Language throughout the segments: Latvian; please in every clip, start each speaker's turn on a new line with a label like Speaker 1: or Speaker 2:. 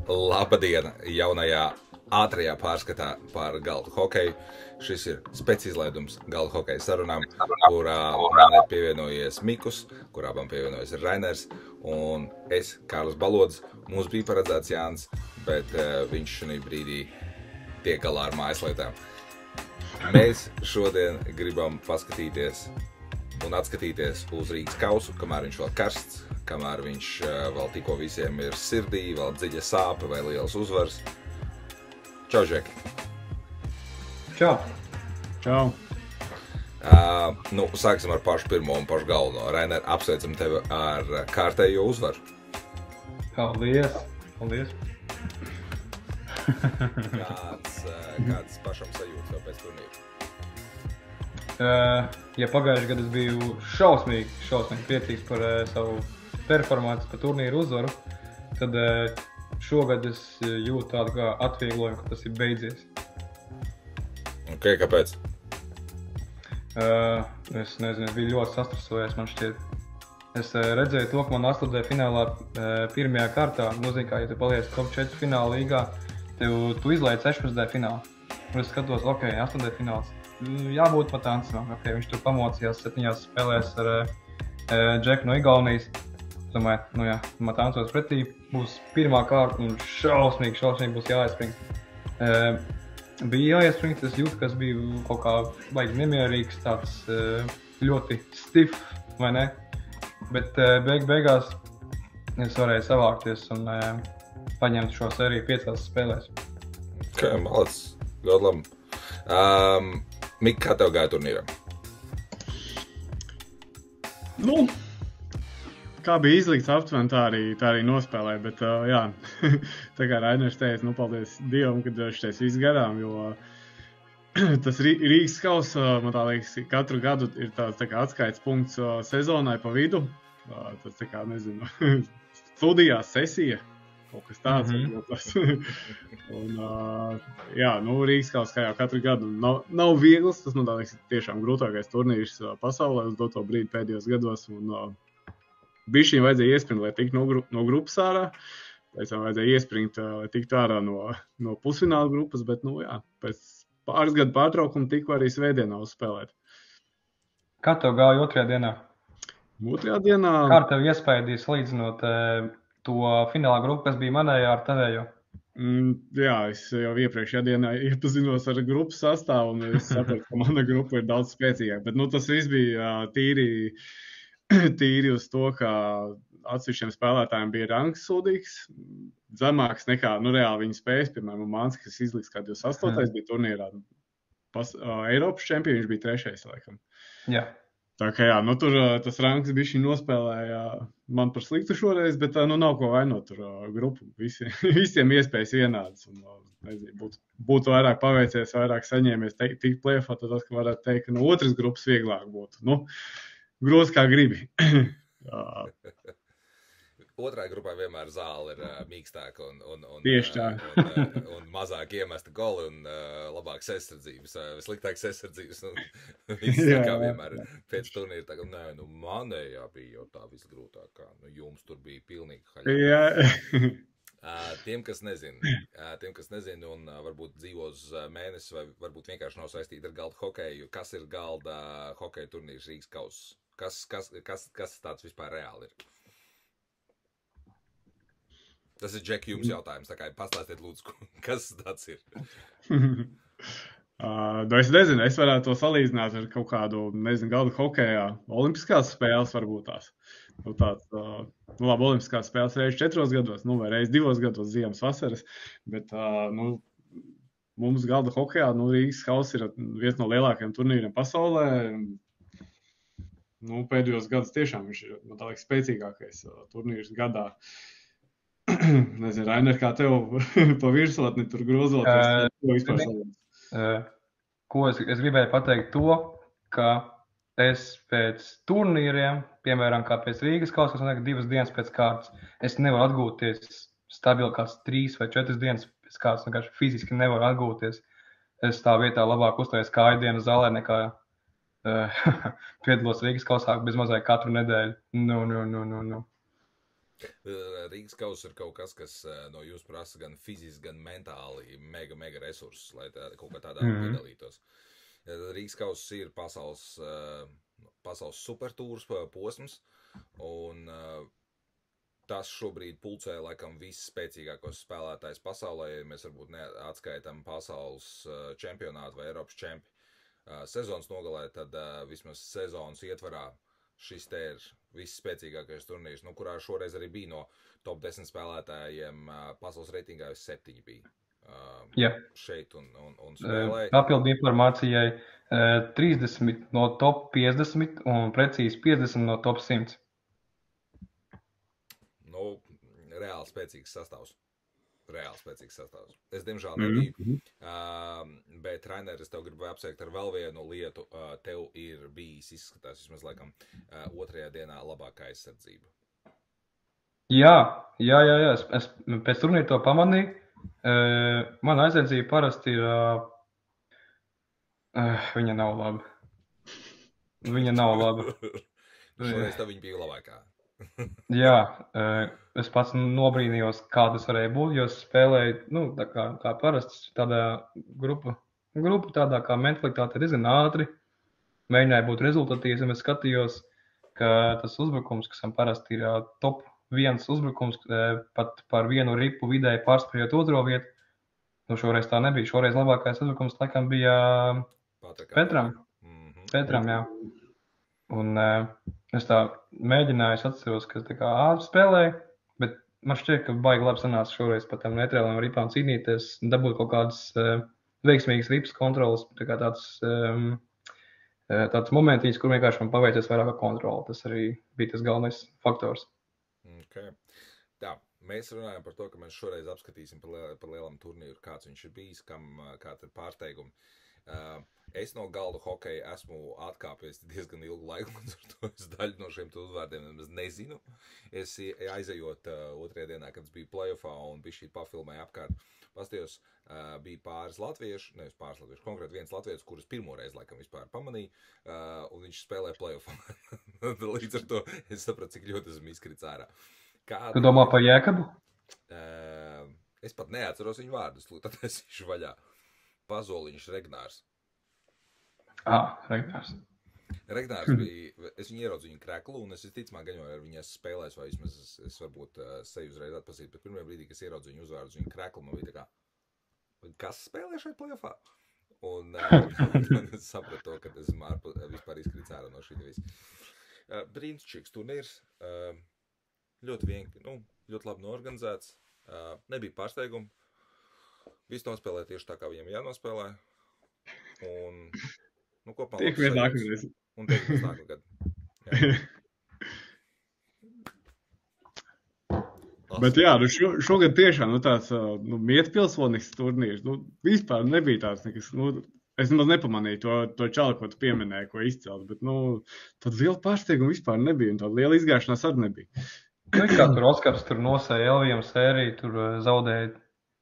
Speaker 1: Labadiena jaunajā ātrajā pārskatā par galdu hokeju. Šis ir spēcizlaidums galdu hokeja sarunām, kurā man ir pievienojies Mikus, kurā man pievienojies Rainers, un es, Kārlis Balodis. Mums bija paredzēts Jānis, bet viņš šī brīdī tiek galā ar mājaslietām. Mēs šodien gribam paskatīties un atskatīties uz Rīgas kausu, kamēr viņš vēl karsts, kamēr viņš vēl tikko visiem ir sirdī, vēl dziļa sāpe vai liels uzvars. Čau, Žeki!
Speaker 2: Čau!
Speaker 3: Čau!
Speaker 1: Sāksim ar pašu pirmo un pašu galveno. Rainer, apsveicam tevi ar kārtējo uzvaru.
Speaker 2: Paldies! Paldies!
Speaker 1: Kāds pašam sajūtas jau pēc turnīra?
Speaker 2: Ja pagājušajā gadā es biju šausmīgi priecīgs par savu performanci, par turnīru uzvaru, tad šogad es jūtu tādu kā atvieglojumu, ka tas ir beidzies.
Speaker 1: Ok, kāpēc?
Speaker 2: Es nezinu, es biju ļoti sastrasojies, man šķiet. Es redzēju to, ka man atlidē finālā pirmajā kārtā, kā ja tu paliec top 4 fināla līgā, tu izlaiž 16. finālu. Un es skatos, ok, atlidē fināls. Jābūt Matancam, ok, viņš tur pamocījās 7 spēlēs ar Džeku no Igaunijas. Domāju, Matancos pretī būs pirmā kārta un šausmīgi būs jāiespringt. Bija jāiespringt, es jūtu, ka es biju kaut kā baigi nemierīgs, tāds ļoti stiff, vai ne? Bet beigās es varēju savākties un paņemt šo sēriju 5 spēlēs.
Speaker 1: Ok, malacis, ļoti labi. Mik, kā tev gāja turnīrā?
Speaker 3: Kā bija izlikts aptuveni, tā arī nospēlēja, bet jā, tā kā Rainers teica, paldies Dievam, kad šitais viss garām, jo tas Rīgas kaus, man tā liekas, katru gadu ir tāds tā kā atskaits punkts sezonai pa vidu, tas tā kā, nezinu, studijās sesija, kaut kas tāds. Un, jā, Rīgas kaus kā jau katru gadu nav viegls, tas man tā liekas tiešām grūtākais turnīrs pasaulē uz doto brīdi pēdējos gados, un bišķiņ vajadzēja iespringt, lai tiktu no grupas ārā, pēc tam vajadzēja iespringt, lai tiktu ārā no pusfināla grupas, bet, jā, pēc pāris gadu pārtraukuma tikko arī svētdienā uzspēlēt.
Speaker 2: Kā tev gāja otrajā dienā?
Speaker 3: Otrajā dienā?
Speaker 2: Kā tev iespējams salīdzinot to fināla grupu, kas bija manējā ar tevējo?
Speaker 3: Jā, es jau iepriekšējā dienā iepazinos ar grupas sastāvu, un es sapratu, ka mana grupa ir daudz spēcīgāka, bet, tas viss bija tīri uz to, ka atsevišķiem spēlētājiem bija rangs sūdīgs, zemāks nekā, reāli viņa spējas, piemēram, Manski, kas izliks kā 28. bija turnīrā, Eiropas čempions, viņš bija 3. laikam.
Speaker 2: Jā.
Speaker 3: Tā kā jā, tur tas rangs bišķi nospēlēja man par sliktu šoreiz, bet nav ko vainot tur grupu, visiem iespējas vienādas, un nezinu, būtu vairāk paveicies, vairāk saņēmies tikt plēfā, tad ka varētu teikt, ka no otras grupas vieglāk būtu, groz kā gribi.
Speaker 1: Otrā grupā vienmēr zāle ir mīkstāka un mazāk iemesta goli un labākas aizsardzības, sliktākas aizsardzības. Viss kā vienmēr pēc turnīra tagad, manējā bija jau tā visgrūtākā. Jums tur bija pilnīgi haļā. Tiem, kas nezina un varbūt dzīvo uz mēnesi vai varbūt vienkārši nav saistīti ar galda hokeju, kas ir galda hokeja turnīrs Rīgas kauss? Kas tāds vispār reāli ir? Tas ir Džeki jums jautājums, tā kā pastāstiet lūdzu, kas tāds ir?
Speaker 3: Es nezinu, es varētu to salīdzināt ar kaut kādu, galda hokejā, olimpiskās spēles varbūt tās. Labi, olimpiskās spēles reiz 4 gados, vai reiz 2 gados, ziemas vasaras, bet, mums galda hokejā, Rīgas kauss ir viens no lielākajiem turnīriem pasaulē. Pēdējos gadus tiešām viņš ir, man tā liekas, spēcīgākais turnīrs gadā. Nezinu, Rainer, kā tev pa virsotni tur grozoties, ko vispār salīdzināt?
Speaker 2: Ko es gribēju pateikt to, ka es pēc turnīriem, piemēram, kā pēc Rīgas kausa, kas 2 dienas pēc kārtas, es nevaru atgūties stabili kāds 3 vai 4 dienas pēc kārtas, vienkārši fiziski nevaru atgūties. Es tā vietā labāk uzturēs kāju dienu zālē nekā piedalos Rīgas kausā bez mazai katru nedēļu.
Speaker 1: Rīgas kauss ir kaut kas, kas no jums prasa gan fiziski, gan mentāli mega resursus, lai kaut kā tādā piedalītos. Rīgas kauss ir pasaules supertūras posms, un tas šobrīd pulcē laikam visspēcīgākos spēlētājs pasaulē, ja mēs varbūt neatskaitam pasaules čempionātu vai Eiropas čempi sezonas nogalē, tad vismaz sezonas ietvarā šis te ir visspēcīgākais turnīrs, kurā šoreiz arī bija no top 10 spēlētājiem pasaules reitingā 7 bija šeit un spēlēja.
Speaker 2: Papildu informācijai 30 no top 50 un precīzi 50 no top 100.
Speaker 1: Reāli spēcīgs sastāvs. Es, diemžēl, nebiju. Bet, Rainer, es tev gribu apsveikt ar vēl vienu lietu. Tev ir bijis, izskatās, vismaz laikam, otrajā dienā labākā aizsardzība.
Speaker 2: Jā. Es pēc turnīra to pamanīju. Man aizsardzība parasti ir... Viņa nav laba.
Speaker 1: Šoreiz tev viņa bija labākā.
Speaker 2: Jā, es pats nobrīnījos, kā tas varēja būt, jo es spēlēju, tā kā parasti, tādā grupa tādā kā mentalitāte diezgan ātri, mēģināja būt rezultatīvs, un es skatījos, ka tas uzbrukums, kas parasti ir top 1 uzbrukums, pat par vienu ripu vidēji pārspējot otro vietu, šoreiz tā nebija. Šoreiz labākais uzbrukums laikam bija Petram, jā. Un es tā mēģināju, es atceros, ka tā kā ātri spēlēju, bet man šķiet, ka baigi labi sanāca šoreiz pat tam neitrāliem ripām cīnīties, dabūt kaut kādas veiksmīgas ripas kontrolas, tā kā tāds momentiņas, kur vienkārši man paveicies vairāk ar kontroli. Tas arī bija tas galvenais faktors.
Speaker 1: Okay. Tā, mēs runājam par to, ka mēs šoreiz apskatīsim par lielam turnīru, kāds viņš ir bijis, kāds ir pārsteigumi. Es no galda hokeja esmu atkāpies diezgan ilgu laiku, un ar to es daļu no šiem uzvārdiem nemaz nezinu. Es aizejot otrajā dienā, kad es biju playoffā un bišķīt pafilmēju apkārt, pastījos, bija pāris latviešu, konkrēti viens latvietis, kurus pirmoreiz laikam vispār pamanīju, un viņš spēlē playoffā. Līdz ar to es sapratu, cik ļoti esmu izkrits ārā.
Speaker 2: Tu domā par Jēkabu?
Speaker 1: Es pat neatceros viņu vārdus, tad es viņš vaļā. Pazoliņš Regnārs.
Speaker 2: Regnārs.
Speaker 1: Regnārs bija, es viņu ieraudzu viņu kreklu, un es ticamāk gaņoju ar viņu spēlēs, vai vismaz es varbūt seju uzreiz atpazīt, bet pirmajā brīdī, kad es ieraudzu viņu uzvārdus viņu kreklu, man bija tā kā, kas spēlē šeit playoffā? Un es sapratu to, ka es vispār izkrīts ārā no šī visi. Brīnišķīgs turnīrs, ļoti ļoti labi norganizēts, nebija pārsteigumu. Visi nospēlē tieši tā, kā viņiem jānospēlē. Un, kopā
Speaker 3: tiek vien nākamreiz.
Speaker 1: Un tiek vien nākamgad.
Speaker 3: Bet jā, šogad tiešām tāds mietpilsonisks turnīrs. Vispār nebija tāds nekas. Es nemaz nepamanīju to čalu, ko tu pieminēji, ko izcelt. Bet tad liela pārsteiguma vispār nebija. Un tāda liela izgāšanās arī nebija.
Speaker 2: Kā tur Oskars tur nosēja LVM sēriju, tur zaudēja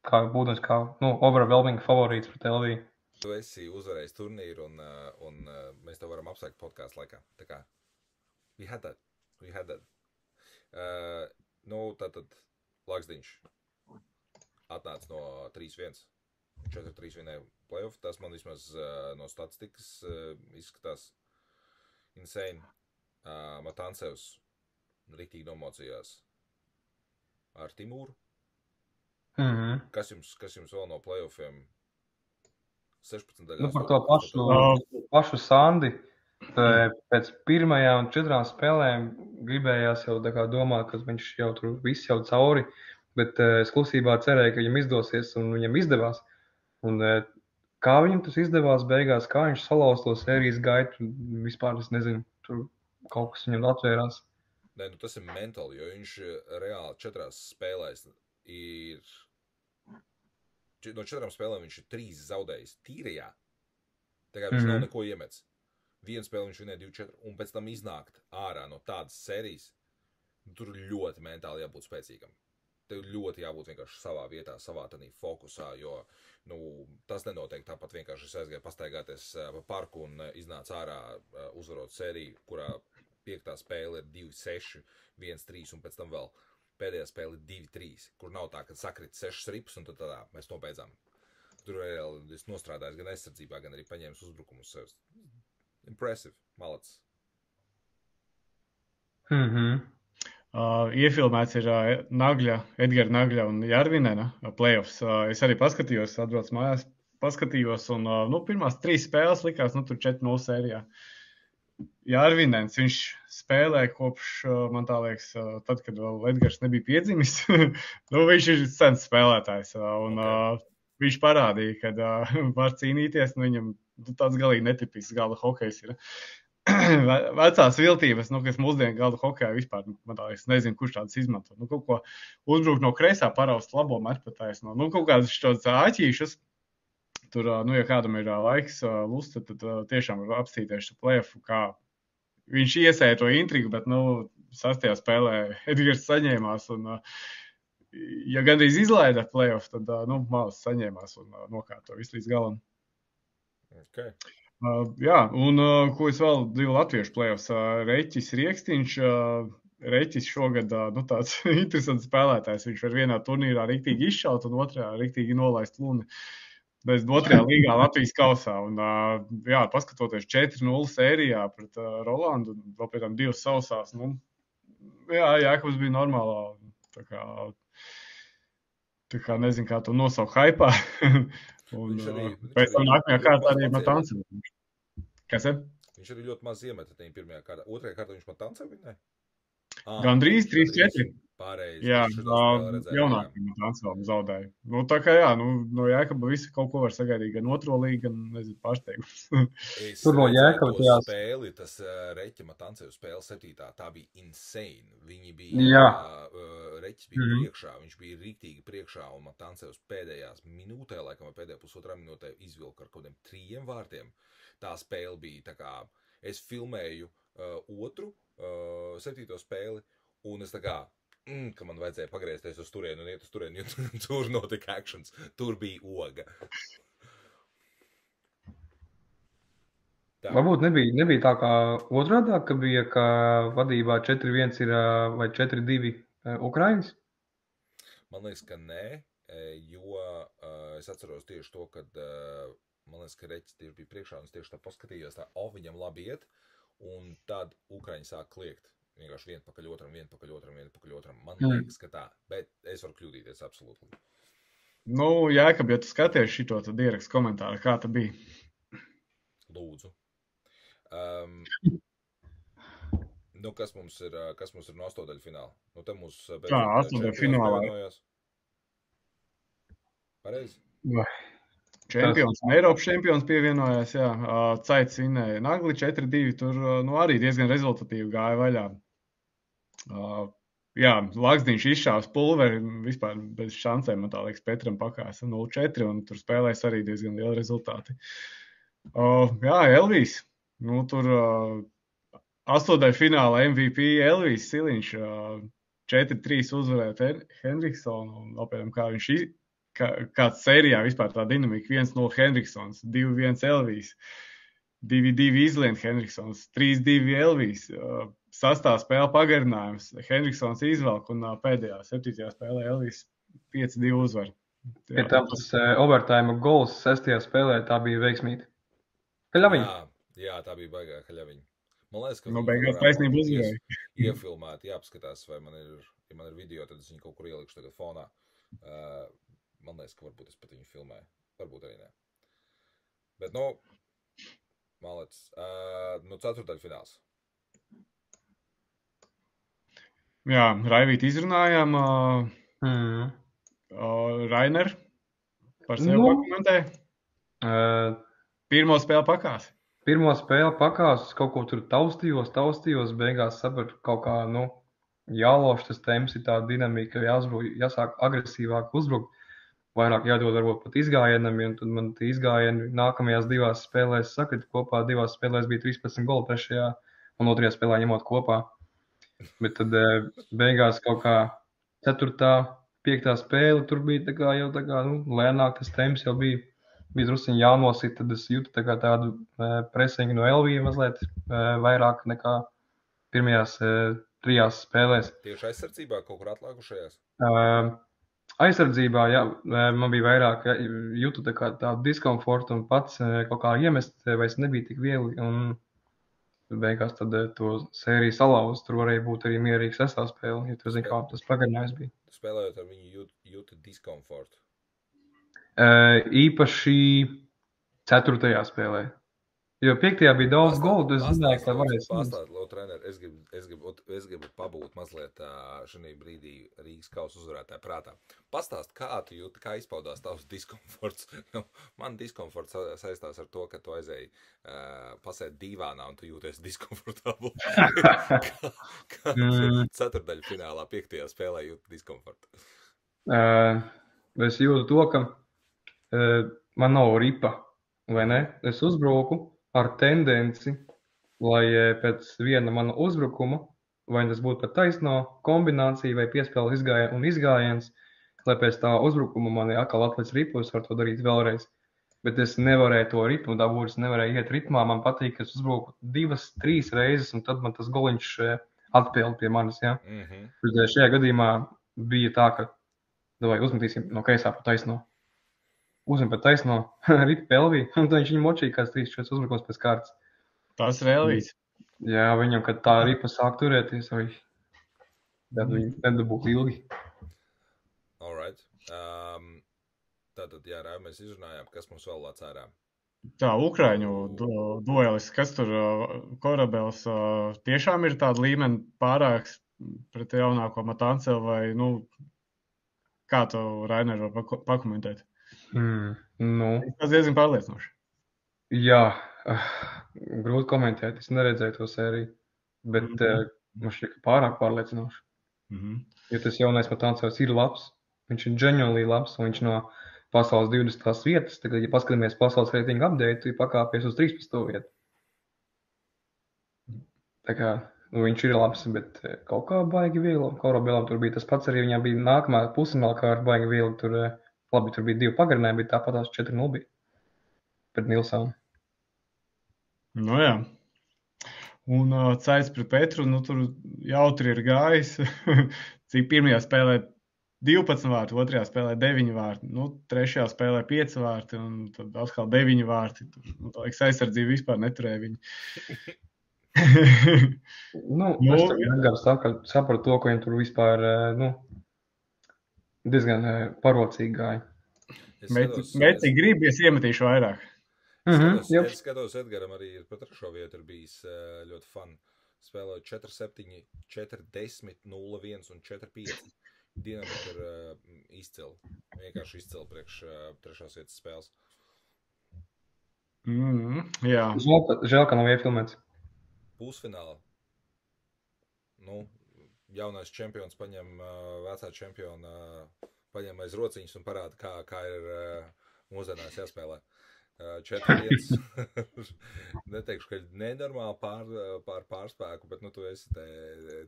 Speaker 2: kā būdams kā overwhelming favorīts pret LV.
Speaker 1: Tu esi uzvarējis turnīru un mēs tev varam apsveikt podcastu laikā. Tā kā, we had that. Tātad Laksdiņš atnāca no 3-1. 4-3 vinēja playoff. Tas man vismaz no statistikas izskatās insane. Matancevs riktīgi nomocījās ar Timūru. Kas jums vēl no playoffiem 16 daļās?
Speaker 2: Par to pašu Sandi. Pēc pirmajām 4 spēlēm gribējās jau domāt, ka viņš jau tur viss jau cauri, bet es klusībā cerēju, ka viņam izdosies un viņam izdevās. Un kā viņam tas izdevās beigās, kā viņš salauz to sērijas gaitu, vispār es nezinu, tur kaut kas viņam atvērās.
Speaker 1: Nē, tas ir mentāli, jo viņš reāli 4 spēlēs ir... No 4 spēlēm viņš ir 3 zaudējis tīrajā. Tā kā viņš nav neko iemets. Vienu spēli viņš vinēja 2-4, un pēc tam iznākt ārā no tādas sērijas, tur ļoti mentāli jābūt spēcīgam. Tev ļoti jābūt vienkārši savā vietā, savā tādā fokusā, jo tas nenotiek tāpat vienkārši es aizgāju pastaigāties pa parku un iznāca ārā uzvarot sēriju, kurā 5. spēle ir 2-6, 1-3 un pēc tam vēl pēdējā spēle 2-3, kur nav tā, ka sakrit 6 rips un tad tādā mēs nobeidzām. Tur reāli es nostrādājos gan aizsardzībā, gan arī paņēmis uzbrukumus sev. Impressive, malacis.
Speaker 3: Iefilmēts ir Edgara Nagļa un Jarvinena playoffs. Es arī paskatījos, atbrauc mājās, paskatījos, un pirmās 3 spēles likās, tur 4-0 sērijā. Jarvinens, viņš spēlē kopš, man tā liekas, tad, kad vēl Edgars nebija piedzimis. Viņš ir sens spēlētājs, un viņš parādīja, ka var cīnīties, viņam tāds galīgi netipisks galda hokejs ir. Vecās viltības, kas mūsdienu galda hokejā vispār, man tā liekas, nezinu, kurš tāds izmanto. Kaut ko uzbrukt no kreisā, paraust labo metpataisno. Kaut kādas šos āķīšus. Tur, ja kādam ir laiks, lusta, tad tiešām var apstīties šo playofu, kā viņš iesēja to intrigu, bet, 6. spēlē Edgars saņēmās, un, ja gandrīz izlaida playofu, tad, malas saņēmās un nokārto visu līdz galam.
Speaker 1: Okay.
Speaker 3: Jā, un ko es vēl 2 latviešu playoffs, Reķis Riekstiņš, Reķis šogad, tāds interesants spēlētājs, viņš var vienā turnīrā riktīgi izšaut un otrā riktīgi nolaist luni. Bez 2. līgā Latvijas kausā. Un, paskatoties 4-0 sērijā pret Rolandu, vēl pēc tam 2 sausās. Jākabs bija normālā. Tā kā nezinu, kā to nosaukt haipā. Un pēc tam nākamajā kārtā arī Matancev. Kas ir?
Speaker 1: Viņš arī ļoti maz iemeta tajā pirmajā kārtā. Otrajā kārtā viņš Matancev vinnēja?
Speaker 3: Gandrīz 3-4.
Speaker 1: Pārējais.
Speaker 3: Jā, jaunākajā Matancevam zaudēja. Tā kā no Jēkaba visi kaut ko var sagaidīt, gan otro līgu, gan, nezinu, pārsteigums.
Speaker 1: Tur no Jēkaba tajā spēli, tas Reķa Matancev spēle 7. Tā bija insane. Viņi bija, Reķis bija priekšā, viņš bija riktīgi priekšā, un Matancevs pēdējās minūtē, laikam, vai pēdējā pusotrā minūtē izvilka ar kādiem 3 vārtiem. Tā spēle bija tā kā, es filmēju otru 7. spēli, un es tā kā, ka man vajadzēja pagriezties uz turienu un iet uz turienu, jo tur notika actions, tur bija oga. Tā.
Speaker 2: Varbūt nebija tā kā otrādā, ka bija, ka vadībā 4-1 ir vai 4-2 Ukraiņas?
Speaker 1: Man liekas, ka nē, jo es atceros tieši to, kad man liekas, ka Reķis tieši bija priekšā, un es tieši tā paskatījos, viņam labi iet, un tad Ukraiņi sāk kliegt. Vienkārši vienu pakaļ otram. Man liekas, ka tā, bet es varu kļūdīties absolūti.
Speaker 3: Jēkab, ja tu skaties šito, tad ierakst komentāru, kā tā bija.
Speaker 1: Lūdzu. Kas mums ir no 8. fināla? Te mūs
Speaker 3: tā, 8. finālā.
Speaker 1: Pareizi?
Speaker 3: Čempions, Eiropas čempions pievienojās, jā. Caits vinnēja Nagli 4-2, tur arī diezgan rezultatīvi gāja vaļā. Lagzdiņš izšāvs pulveri, vispār bez šancēm, man tā liekas, Petram pakāsa 0-4, un tur spēlēs arī diezgan lieli rezultāti. Elvijs, tur 8. fināla MVP Elvijs Siliņš 4-3 uzvarēja Henriksonu, un apmēram kā viņš kāds sērijā vispār tā dinamika, 1-0 Henriksons, 2-1 Elvijs, 2-2 izlien Henriksons, 3-2 Elvijs, 6. spēle pagarinājums, Henriksons izvelk un pēdējā 7. spēlē Elvijs 5-2 uzvar.
Speaker 2: Ja tam tas overtime goals 6. spēlē, tā bija veiksmīta. Kaļaviņa?
Speaker 1: Jā, tā bija baigā Kaļaviņa. Man liekas, ka
Speaker 3: beigās taisnība uzvarēja.
Speaker 1: Iefilmēti, jāapskatās, vai man ir video, tad es viņu kaut kur ielikšu tagad fonā. Man liekas, ka varbūt es pat viņu filmēju. Varbūt arī ne. Bet, malec. 4. fināls.
Speaker 3: Jā, Raivīti izrunājām. Rainer par sevi pakomentē. Pirmo spēli pakās.
Speaker 2: Pirmo spēli pakās, kaut ko tur taustījos, beigās sapratu kaut kā, jāloš tas temps ir tā dinamika, jāsāk agresīvāk uzbrukt. Vairāk jādod varbūt pat izgājienam, un tad man tie izgājieni nākamajās 2 spēlēs sakrita kopā. 2 spēlēs bija 13 goli, 3. un 2. spēlē ņemot kopā. Bet tad beigās kaut kā 4., 5. spēle tur bija jau lēnāk tas temps jau bija drusiņi jānosit, tad es jūtu tādu presingu no Elvija mazliet vairāk nekā pirmajās 3 spēlēs.
Speaker 1: Tieši aizsardzībā kaut kur atlākušajās?
Speaker 2: Aizsardzībā, jā, man bija vairāk, jūtu tādu diskomfortu un pats kaut kā iemest vairs nebija tik viegli. Un beigās tad to sēriju salauz, tur varēja būt arī mierīgi 6. spēle, ja tu zini, kā tas pagarinājums bija.
Speaker 1: Spēlējot ar viņu jūtu diskomfortu?
Speaker 2: Īpaši 4. spēlē. Jo 5. bija daudz golu, es zināju, ka varēs.
Speaker 1: Pastāst, Lūdzu, treneri, es gribu pabūt mazliet šajā brīdī Rīgas kausa uzvarētāja prātā. Pastāst, kā tu jūti, kā izpaudās tavs diskomforts? Man diskomforts saistās ar to, ka tu aizēji pasēt divānā un tu jūties diskomfortabli. Kā ceturdaļu finālā 5. spēlē jūti diskomfortu?
Speaker 2: Es jūtu to, ka man nav ripa, vai ne? Es uzbruku ar tendenci, lai pēc viena mana uzbrukuma, vai tas būtu pat taisno kombinācija vai piespēles izgājiens, lai pēc tā uzbrukuma mani atkal atliec ripu, es varu to darīt vēlreiz. Bet es nevarēju to ritmu dabūt, es nevarēju iet ritmā, man patīk, ka es uzbruku 2-3 reizes, un tad man tas goliņš atpilda pie manis, ja? Šajā gadījumā bija tā, ka davai uzmetīsim no kreisā pa taisno. Uzņem pat taisno, ripa pelvī, un tad viņš viņu močīja kāds 3-4 uzbrukums pēc kārtas.
Speaker 3: Tas ir Elvijas.
Speaker 2: Jā, viņam, kad tā ripa sāk turēties, tad viņi nedabūtu ilgi.
Speaker 1: Alright. Tātad, jā, Rāvi, mēs izrunājām, kas mums vēl lāc ārā.
Speaker 3: Tā, Ukraiņu duelis, kas tur Korabels tiešām ir tāda līmeni pārāks pret jaunāko Matancevu vai, kā to Rainer var pakomentēt? Tas diezgan pārliecinoši.
Speaker 2: Jā, grūti komentēt, es neredzēju to sēriju, bet man šķiet, ka pārāk pārliecinoši. Jo tas jaunais Matancevs ir labs, viņš ir genuinely labs, un viņš no pasaules 20. vietas, tagad, ja paskatāmies pasaules reitingu update, ir pakāpies uz 13. vietu. Tā kā, viņš ir labs, bet kaut kā baigi viegli, Korabelam tur bija tas pats, arī viņam bija nākamā pusfināla kārta baigi viegli, tur bija 2 pagarinājumi, bet tāpat tās 4-0 bija pret Nilsonu.
Speaker 3: Jā. Un Caits pret Petru, tur jautri ir gājis. Cik pirmajā spēlē 12 vārti, 2. spēlē 9 vārti, 3. spēlē 5 vārti, un tad atkal 9 vārti. Aizsardzību vispār neturēja viņi.
Speaker 2: Es tagad sapratu to, ka viņam tur vispār, diezgan parocīgi gāja.
Speaker 3: Meci grib, es iemetīšu vairāk.
Speaker 1: Es skatos, Edgaram arī ir pat ar šo vietu ir bijis ļoti fun. Spēlēju 4-7, 4-10, 0-1 un 4-5. Dinamika ir izcila. Vienkārši izcila priekš 3. vietas spēles.
Speaker 3: Jā.
Speaker 2: Žēl, ka nav iefilmēts.
Speaker 1: Pusfināla. Jaunais čempions paņem vecā čempiona, paņem aiz rociņas un parāda, kā ir mūsdienās jāspēlē. 4-1. Neteikšu, ka nenormāli pārspēku, bet tu esi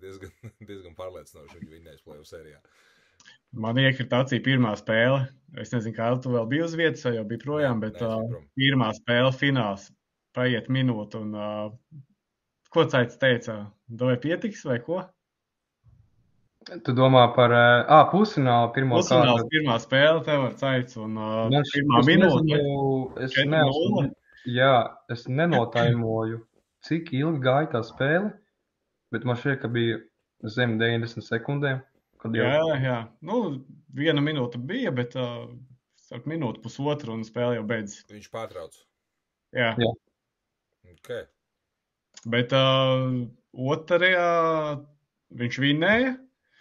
Speaker 1: diezgan pārliecinoši viņu vinnējis play-off sērijā.
Speaker 3: Man iekrita acī pirmā spēle. Es nezinu, kā tu vēl biji uz vietas, vai jau biji projām, bet pirmā spēle fināls paiet minūte. Un, ko Caits teica? Vai pietiks vai ko?
Speaker 2: Tu domā par pusfinālu pirmo kārtu?
Speaker 3: Pirmā spēle tev ar Caits un pirmā minūte.
Speaker 2: Es nenotaimoju, cik ilgi gāja tā spēle, bet man šķiet, ka bija zem 90 sekundēm.
Speaker 3: Jā. 1 minūte bija, bet starp minūti pusotru un spēle jau beidz.
Speaker 1: Viņš pārtrauc.
Speaker 3: Jā.
Speaker 1: Okay.
Speaker 3: Bet otrajā viņš vinnēja.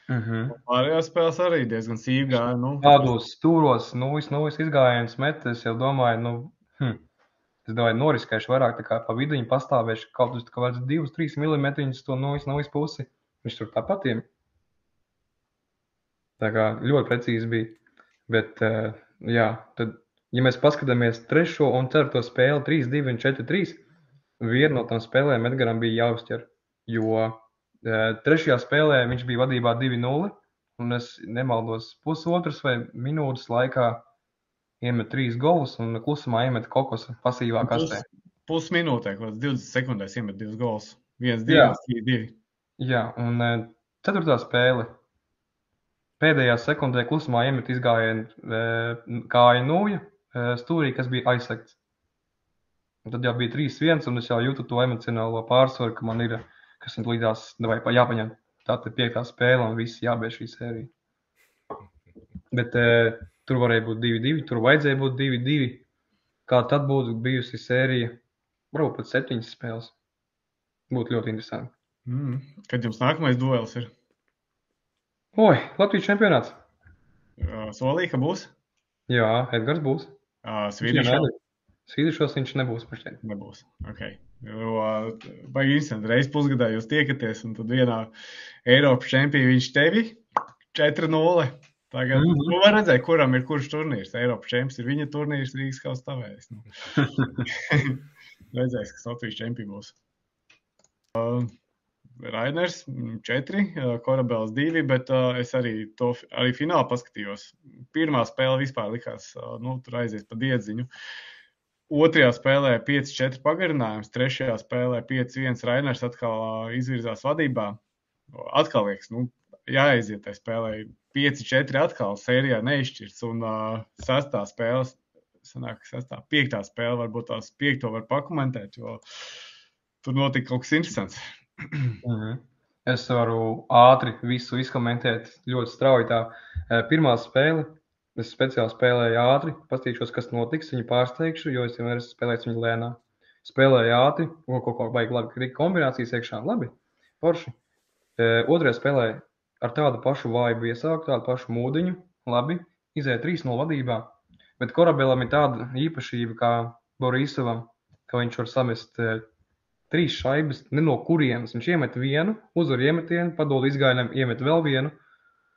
Speaker 3: Pārējās spēles arī diezgan sīvi gāja.
Speaker 2: Tādos stūros, izgājiens met, es jau domāju, es noriskēšu vairāk, tā kā pa vidiņu pastāvēšu kaut uz 2-3 milimetriņus to novis pusi. Viņš tur tāpatiem. Tā kā ļoti precīzi bija. Bet, tad, ja mēs paskatāmies 3. un 4. spēli 3-2 un 4-3, viena no tām spēlēm Edgaram bija jāuzķer, jo 3. spēlē viņš bija vadībā 2-0, un es nemaldos pusotras vai minūtes laikā iemet 3 golus un klusumā iemet kokosa pasīvā kastē.
Speaker 3: Pusminūtē, kaut kāds 20 sekundēs iemet 2 golus. 1-2, 3-2.
Speaker 2: Jā, un 4. spēle. Pēdējā sekundē klusumā iemet izgājienu kāja nūja stūrī, kas bija aizsegts. Un tad jau bija 3-1, un es jau jūtu to emocionālo pārsvaru, ka man ir, kas man līdzās, vai jāpaņem tātad 5. spēle un viss jābeidz šī sērija. Bet tur varēja būt 2-2, tur vajadzēja būt 2-2. Kā tad būtu bijusi sērija, varbūt pat 7 spēles. Būtu ļoti interesanti.
Speaker 3: Kad jums nākamais duels ir?
Speaker 2: Oi, Latvijas čempionāts.
Speaker 3: Solīja, ka būs?
Speaker 2: Jā, Edgars būs. Svīdišos viņš nebūs pašķiet.
Speaker 3: Nebūs, ok. Baigi interesanti, reiz pusgadā jūs tiekaties, un tad vienā Eiropas čempionā viņš tevi 4-0. Tagad var redzēt, kuram ir kurš turnīrs. Eiropas čempions ir viņa turnīrs, Rīgas kausa tavējs. Redzēs, kas Latvijas čempions būs. Rainers 4, Korabels 2, bet es arī finālu paskatījos. Pirmā spēle vispār likās, tur aizies pa diedziņu. Otrajā spēlē 5-4 pagarinājums, trešajā spēlē 5-1 Rainers atkal izvirzās vadībā. Atkal liekas, jāaiziet tai spēlē. 5-4 atkal sērijā neizšķirts, un 6. spēle, sanāk, 5. spēle, varbūt tās 5. var pakomentēt, jo tur notika kaut kas interesants.
Speaker 2: Es varu ātri visu izkomentēt ļoti strauji tā. Pirmā spēle, es speciāli spēlēju ātri, paskatīšos, kas notiks, viņu pārsteigšu, jo es jau neesmu spēlējis viņu lēnā. Spēlēju ātri, kaut baigi labi kombinācijas iekšā, labi, forši. Otrajā spēlē ar tādu pašu vaibu iesāku, tādu pašu mūdiņu, labi, izēja 3-0 vadībā, bet Korabelam ir tāda īpašība kā Borisovam, ka viņš var samest 3 šaibas, ne no kurienes. Viņš iemet vienu, uzvar iemetienu, padod izgājienam, iemet vēl vienu,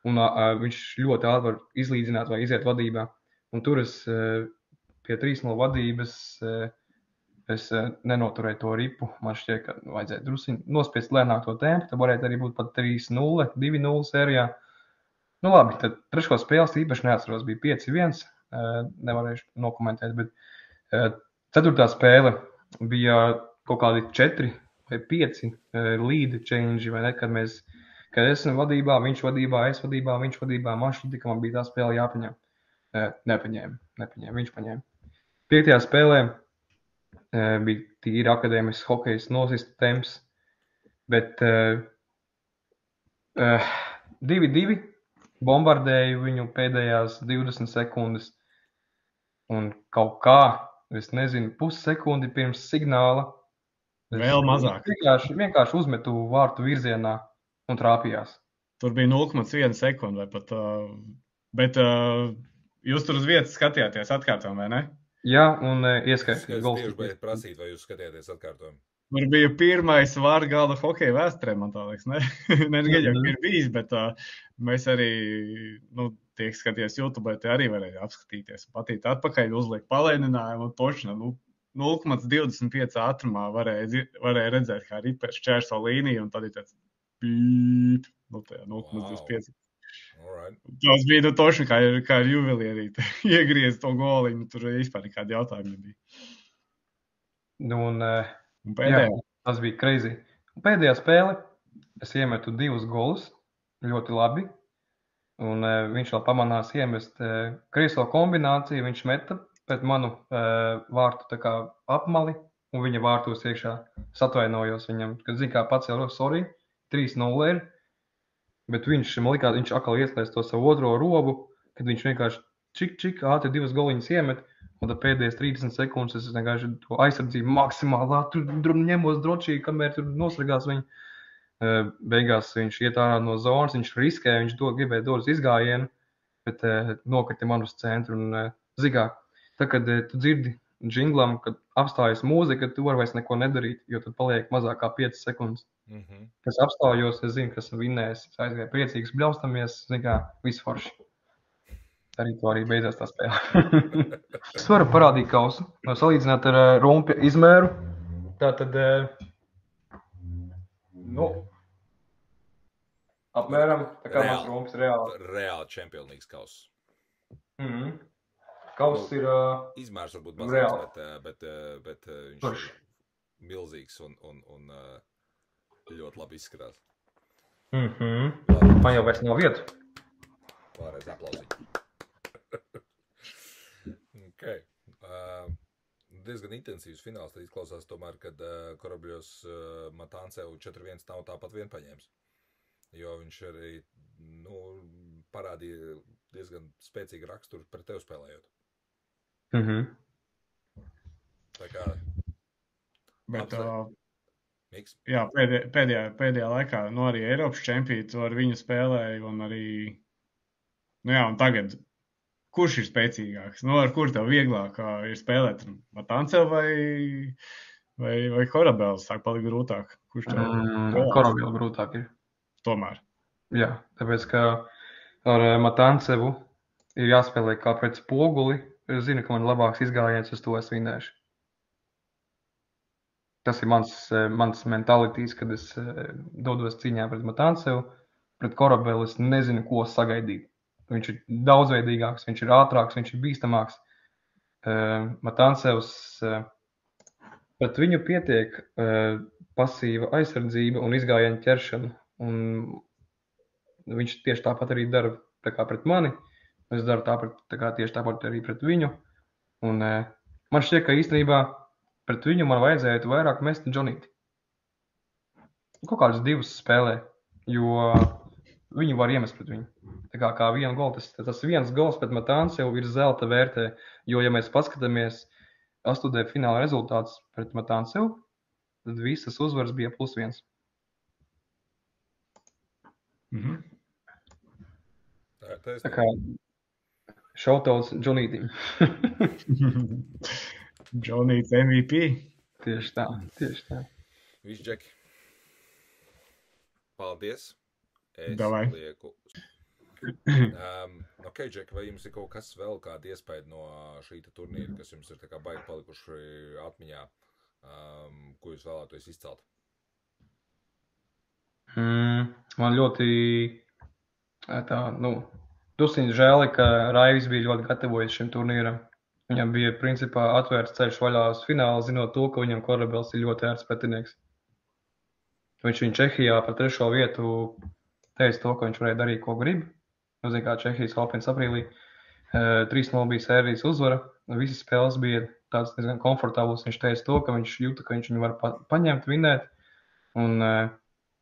Speaker 2: un viņš ļoti ātri var izlīdzināt vai iziet vadībā. Un tur es pie 3-0 vadības es nenoturēju to ripu. Man šķiet, ka vajadzēja drusiņu nospiest lēnāk to tempu, tad varētu arī būt pat 3-0, 2-0 sērijā. Nu labi, tad trešo spēles īpaši neatceros, bija 5-1, nevarēšu nokomentēt, bet 4. spēle bija kaut kādi 4 vai 5 lead change, vai ne, kad esmu vadībā, viņš vadībā, es vadībā, viņš vadībā, man šķiet, ka man bija tā spēle jāpaņem. Nepaņēma, viņš paņēma. 5. spēlē bija tīri akadēmisks hokejs nosist temps, bet 2-2 bombardēju viņu pēdējās 20 sekundes, un kaut kā, es nezinu, pussekundi pirms signāla,
Speaker 3: vēl mazāk.
Speaker 2: Vienkārši uzmetu vārtu virzienā un trāpījās.
Speaker 3: Tur bija 0,1 sekundi vai pat, bet jūs tur uz vietas skatījāties atkārtojumu, vai ne?
Speaker 2: Jā, un ieskaitīt
Speaker 1: gols. Es tieši prasīt, vai jūs skatījāties atkārtojumu.
Speaker 3: Tur bija pirmais vārdu galda hokeja vēsturē, man tā liekas, ne? Nezinu, ka ir bijis, bet mēs arī, tiek skaties YouTube, te arī varēja apskatīties. Patīt atpakaļ, uzliek palēninājumu un točna, 0,25 ātrumā varēja redzēt, kā ripers čērso līniju, un tad ir tāds pīp, 0,25.
Speaker 1: Alright.
Speaker 3: Tas bija toši, kā ar juvelierīti. Iegriez to goliņu, tur vispār nekādi jautājumi nebija.
Speaker 2: Un pēdējā. Jā, tas bija crazy. Un pēdējā spēle es iemetu 2 golus, ļoti labi. Un viņš vēl pamanās iemest kreiso kombināciju, viņš meta pret manu vārtu tā kā apmali un viņa vārtos iekšā. Es atvainojos viņam, kad zin kā pacēlu, sorry, 3-0 ir. Bet viņš, man likās, viņš atkal ieslēdz to savu otro robu, kad viņš vienkārši čik, ātri 2 goliņas iemet, un tad pēdējās 30 sekundes es vienkārši to aizsardzību maksimāli ātri ņemos drošī, kamēr tur nosargās viņu. Beigās viņš iet ārā no zonas, viņš riskē, viņš gribēja dodas izgājienu, bet nokrita man uz centru. Un zigā, tad, kad tu dzirdi džinglam, kad apstājas mūzika, tu vari vairs neko nedarīt, jo tad paliek mazāk kā 5 sekundes. Kas apstājos, es zinu, kas vinnēs, es aizgāju priecīgs, bļaustamies, zinu kā, viss forši. Arī to arī beidzās tā spēle. Es varu parādīt kausu, salīdzināt ar rumpja izmēru. Tātad, apmēram, tā kā mans rumpis reāli.
Speaker 1: Reāli Champions League kauss.
Speaker 2: Kauss ir
Speaker 1: izmērs varbūt mazliet, bet viņš ir milzīgs un ļoti labi izskatās.
Speaker 2: Man jau vairs nav vietu.
Speaker 1: Vēlreiz aplausīt. Okay. Diezgan intensīvs fināls, tad izklausās tomēr, kad Korobļos Matancevu 4-1 nav tāpat vien paņēmis. Jo viņš arī parādīja diezgan spēcīgu raksturu pret tevi spēlējot. Tā kā...
Speaker 3: Bet,
Speaker 1: Miks?
Speaker 3: jā, pēdējā laikā, arī Eiropas čempionātu ar viņu spēlēju un arī, un tagad, kurš ir spēcīgāks? Ar kur tev vieglāk ir spēlēt? Matancev vai Korobēls sāk palikt grūtāk? Kurš tev?
Speaker 2: Korobēls grūtāk ir.
Speaker 3: Tomēr.
Speaker 2: Jā, tāpēc, ka ar Matancevu ir jāspēlē kā pret spoguli. Es zinu, ka man labāks izgājiens, uz to es vinēšu. Tas ir mans mentalitātes, kad es dodos cīņā pret Matancevu. Pret Korobēlu es nezinu, ko sagaidīt. Viņš ir daudzveidīgāks, viņš ir ātrāks, viņš ir bīstamāks. Matancevs pret viņu pietiek pasīva aizsardzība un izgājiena ķeršana. Un viņš tieši tāpat arī dara tā kā pret mani. Es daru tieši tāpat arī pret viņu. Un man šķiet, ka īstenībā pret viņu man vajadzētu vairāk mest Džonīti. Kaut kādus 2 spēlē, jo viņu var iemest pret viņu. Tā kā vienu golu, tas viens gols pret Matancevu ir zelta vērtē, jo, ja mēs paskatāmies 8. fināla rezultāts pret Matancevu, tad visas uzvaras bija +1. Tā kā shoutouts Džonītim.
Speaker 3: Džonīts MVP.
Speaker 2: Tieši tā.
Speaker 1: Viss, Džeki. Paldies.
Speaker 3: Davai.
Speaker 1: Lieku. Ok, Džeki, vai jums ir kaut kas vēl kāda iespēja no šīta turnīra, kas jums ir tā kā baigi palikuši atmiņā, ko jūs vēlētos izcelt?
Speaker 2: Man ļoti dusiņi žēli, ka Raivis bija ļoti gatavojies šim turnīram. Viņam bija principā atvērts ceļš vaļā uz finālu, zinot to, ka viņam Korobēls ir ļoti ērts pretinieks. Viņš viņu Čehijā par 3. vietu teica to, ka viņš varēja darīt, ko grib. Zin kā Čehijas Opens aprīlī 3-0 bija sērijas uzvara. Visas spēles bija tāds diezgan komfortabls. Viņš teica to, ka viņš jūta, ka viņš viņu var paņemt, vinēt. Un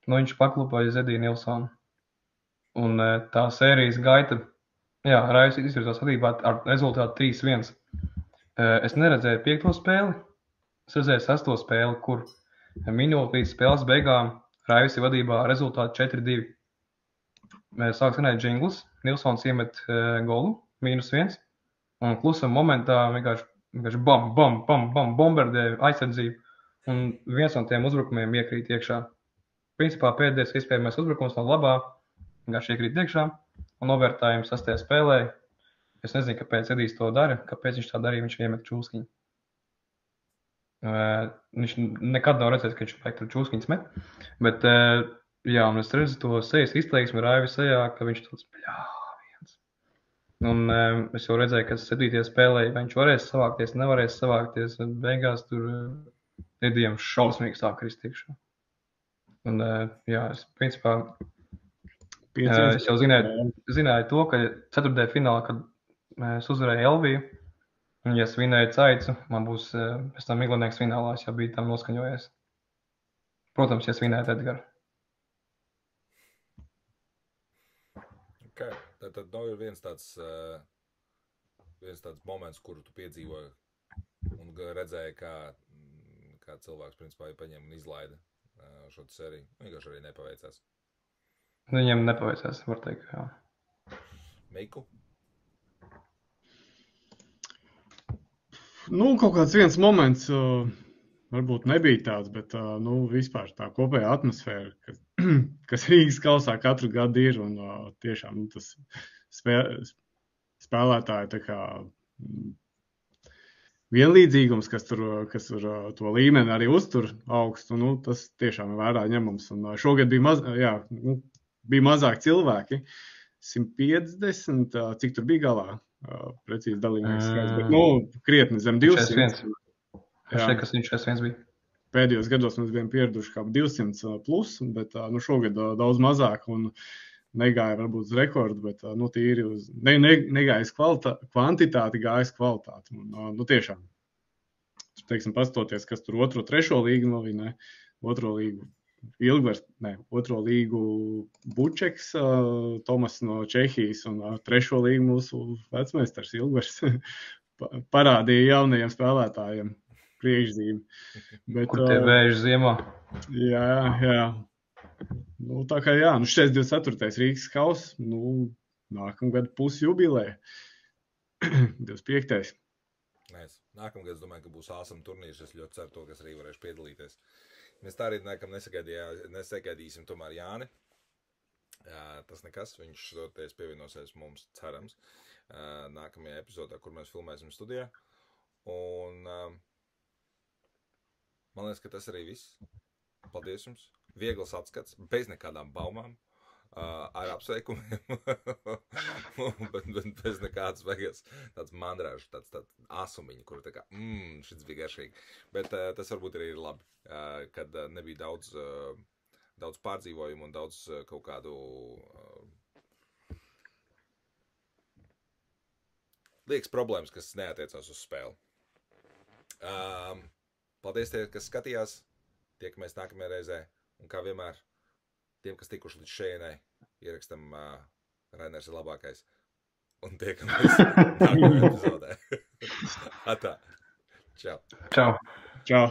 Speaker 2: viņš paklupoja Zediju Nilsonu. Un tā sērijas gaita, Raivis izvirzās vadībā ar rezultātu 3-1. Es neredzēju 5. spēli, es redzēju 6. spēli, kur minūte līdz spēles beigām Raivis ir vadībā ar rezultātu 4-2. Sāk skanēt džingls, Nilsons iemet golu, -1, un klusam momentā vienkārši bam, bombardē aizsardzību, un viens no tiem uzbrukumiem iekrīt iekšā. Principā pēdējais iespējamais uzbrukums no labā, vienkārši iekrīt iekšā, un overtime 6. spēlē. Es nezinu, kāpēc Edijs to dara, kāpēc viņš tā darīja, viņš iemet čūskiņu. Viņš nekad nav redzējis, ka viņš vajag tur čūskiņas met, bet, un es redzu to sejas izteiksmi Raivis sejā, ka viņš tāds bļāviens. Un es jau redzēju, ka 7. spēlē, vai viņš varēs savākties, nevarēs savākties, un beigās tur Edijam šausmīgi sāk krist iekšā. Un, es principā, es jau zināju to, ka 4. finālā, kad es uzvarēju Elviju, un ja es vinēju Caicu, man būs pēc tam Miglinieks finālā, es jau biju tam noskaņojies. Protams, ja es vinēju Edgaru.
Speaker 1: Okay. Tad ir viens tāds moments, kuru tu piedzīvoji un redzēji, kā cilvēks principā paņem un izlaida šo sēriju. Vienkārši arī nepaveicās.
Speaker 2: Viņam nepaveicās, var teikt, jā.
Speaker 1: Meiku?
Speaker 3: Kaut kāds viens moments varbūt nebija tāds, bet vispār tā kopējā atmosfēra, kas Rīgas kausā katru gadu ir, un tiešām tas spēlētāji tā kā vienlīdzīgums, kas tur to līmeni arī uztur augstu, tas tiešām ir vērā ņemams. Un šogad bija mazāk cilvēki, 150, cik tur bija galā? Precīzi dalībnieks skaits, bet krietni zem 200.
Speaker 2: Es šeit, kas viņš 1 bija.
Speaker 3: pēdējos gados mēs bijām pieraduši kā 200 plus, bet nu, šogad daudz mazāk un negāja varbūt uz rekordu, bet nu, tīri uz negāja uz kvantitāti, gāja uz kvalitāti. Un, nu, tiešām, teiksim, pastoties, kas tur 2., 3. līgu novīnē, 2. līgu Ilgvars, otro līgu Bučeks, Tomas no Čehijas un 3. līgu mūsu vecmeistars Ilgvars parādīja jaunajiem spēlētājiem priekšzīmi. Bet,
Speaker 2: kur tie vēži ziemā?
Speaker 3: Jā. Nu, tā kā jā, nu šeit 24. Rīgas kauss, nu, nākamgad pusjubilē. 25.
Speaker 1: Nākamgad es domāju, ka būs awesome turnīrs. Es ļoti ceru to, kas arī varēšu piedalīties. Mēs tā arī nekam nesagaidīsim tomēr Jāni. Tas nekas, viņš soties pievienosies mums, cerams, nākamajā epizodā, kur mēs filmēsim studijā. Un man liekas, ka tas arī viss. Paldies jums. Viegls atskats, bez nekādām baumām, ar apsveikumiem, bet bez nekādas vajag tāds mandrāžu, tāds asumiņi, kur tā kā, šis bija garšīgi. Bet tas varbūt arī ir labi, kad nebija daudz pārdzīvojumu un daudz kaut kādu liekas problēmas, kas neatiecās uz spēli. Paldies tie, kas skatījās, tiekamies nākamajā reizē. Un kā vienmēr, tiem, kas tikuši līdz šejienai, ierakstam Rainers ir labākais. Un tiekamies nākamajā epizodē. Atā. Čau.
Speaker 2: Čau.
Speaker 3: Čau.